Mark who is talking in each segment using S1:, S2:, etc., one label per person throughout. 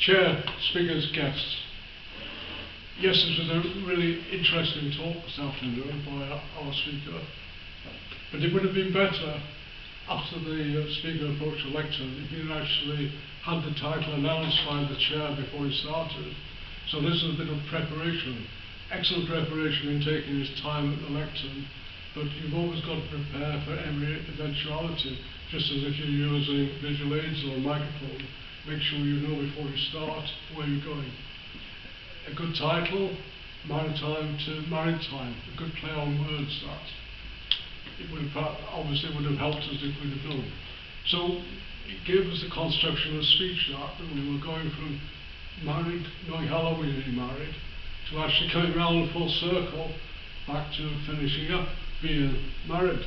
S1: Chair, speakers, guests. Yes, this was a really interesting talk this afternoon by our speaker, but it would have been better after the speaker approached the lectern if he had actually had the title announced by the chair before he started. So this is a bit of preparation, excellent preparation in taking his time at the lectern, but you've always got to prepare for every eventuality, just as if you're using visual aids or a microphone. Make sure you know before you start where you're going. A good title, maritime to maritime, a good play on words that. It would have, obviously would have helped us if we'd have known. So it gave us the construction of speech that we were going from married, knowing how long we had been married, to actually coming round full circle back to finishing up being married.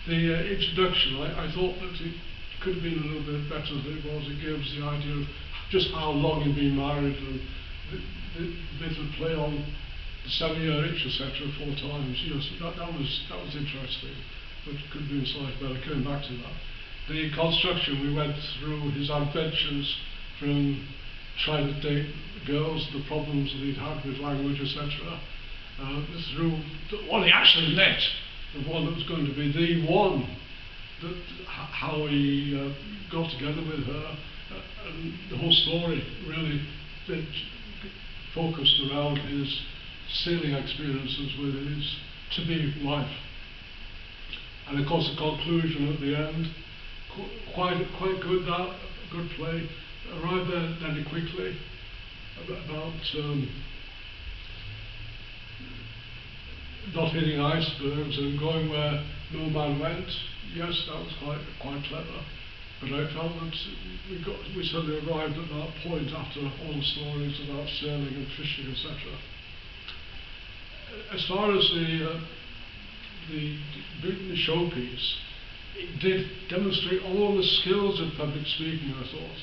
S1: The introduction, I thought that it could have been a little bit better than it was. It gave us the idea of just how long he'd been married and the bit of play on the 7-year itch, etc. 4 times. Yes, that was interesting, but could have been slightly better. Coming back to that, the construction, we went through his adventures from trying to date girls, the problems that he'd had with language, etc. Through what he actually met, the one that was going to be the one, that how he got together with her, and the whole story really focused around his sailing experiences with his to-be wife. And of course the conclusion at the end, quite good, that good play, arrived there very quickly, about not hitting icebergs and going where no man went. Yes, that was quite clever. But I felt that we suddenly arrived at that point after all the stories about sailing and fishing, etc. As far as the showpiece, it did demonstrate all the skills of public speaking, I thought.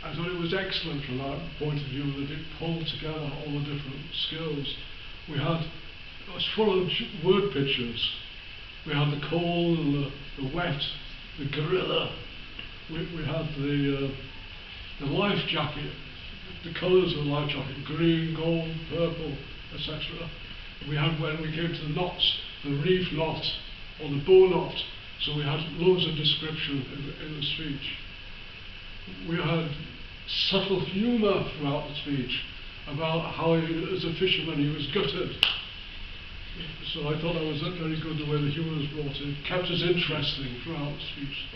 S1: I thought it was excellent from that point of view, that it pulled together all the different skills. It was full of word pictures. We had the cold and the wet, the gorilla. We had the life jacket, the colours of the life jacket, green, gold, purple, etc. We had, when we came to the knots, the reef knot or the bow knot. So we had loads of description in the speech. We had subtle humour throughout the speech about how, as a fisherman, he was gutted. So I thought that was very good, the way the humour was brought in. It kept us interesting throughout the speech.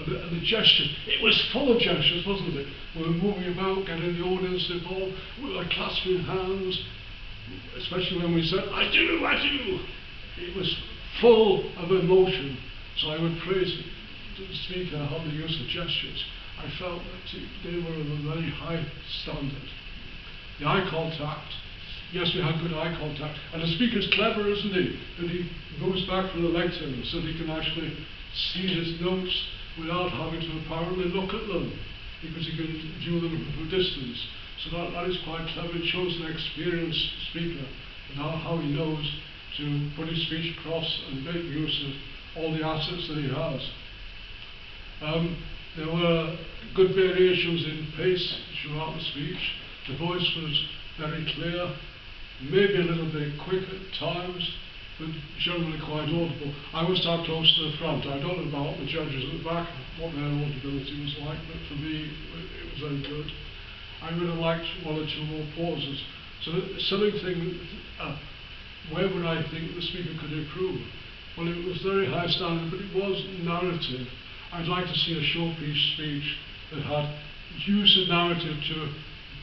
S1: And the gestures, it was full of gestures, wasn't it? We were moving about, getting the audience involved, we were clasping hands, especially when we said, I do, I do. It was full of emotion. So I would praise the speaker on the use of gestures. I felt that they were of a very high standard. The eye contact, yes, we had good eye contact. And the speaker's clever, isn't he? That he goes back from the lectern so that he can actually see his notes without having to apparently look at them, because he can view them from a distance. So that is quite clever. It shows an experienced speaker and how he knows to put his speech across and make use of all the assets that he has. There were good variations in pace throughout the speech. The voice was very clear, maybe a little bit quick at times, but generally quite audible. I was sat close to the front. I don't know about the judges at the back, what their audibility was like, but for me, it was very good. I really liked 1 or 2 more pauses. So summing things up, where would I think the speaker could improve? Well, it was very high standard, but it was narrative. I'd like to see a showpiece speech that had use of narrative to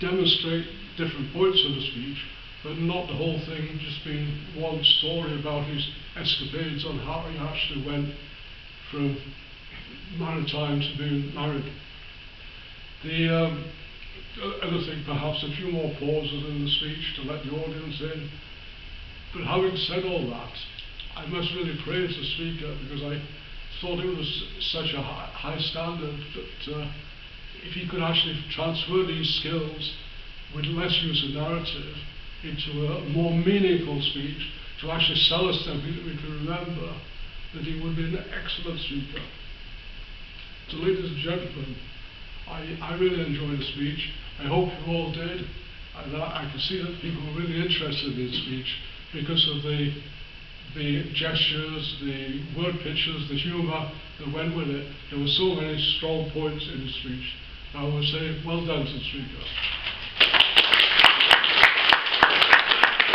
S1: demonstrate different points of the speech, but not the whole thing just being one story about his escapades on how he actually went from maritime to being married. The other thing, perhaps a few more pauses in the speech to let the audience in. But having said all that, I must really praise the speaker, because I thought it was such a high standard that if he could actually transfer these skills with less use of narrative into a more meaningful speech, to actually sell us something that we can remember, that he would be an excellent speaker. So ladies and gentlemen, I really enjoyed the speech. I hope you all did. I could see that people were really interested in the speech because of the gestures, the word pictures, the humour that went with it. There were so many strong points in the speech. I would say, well done to the speaker.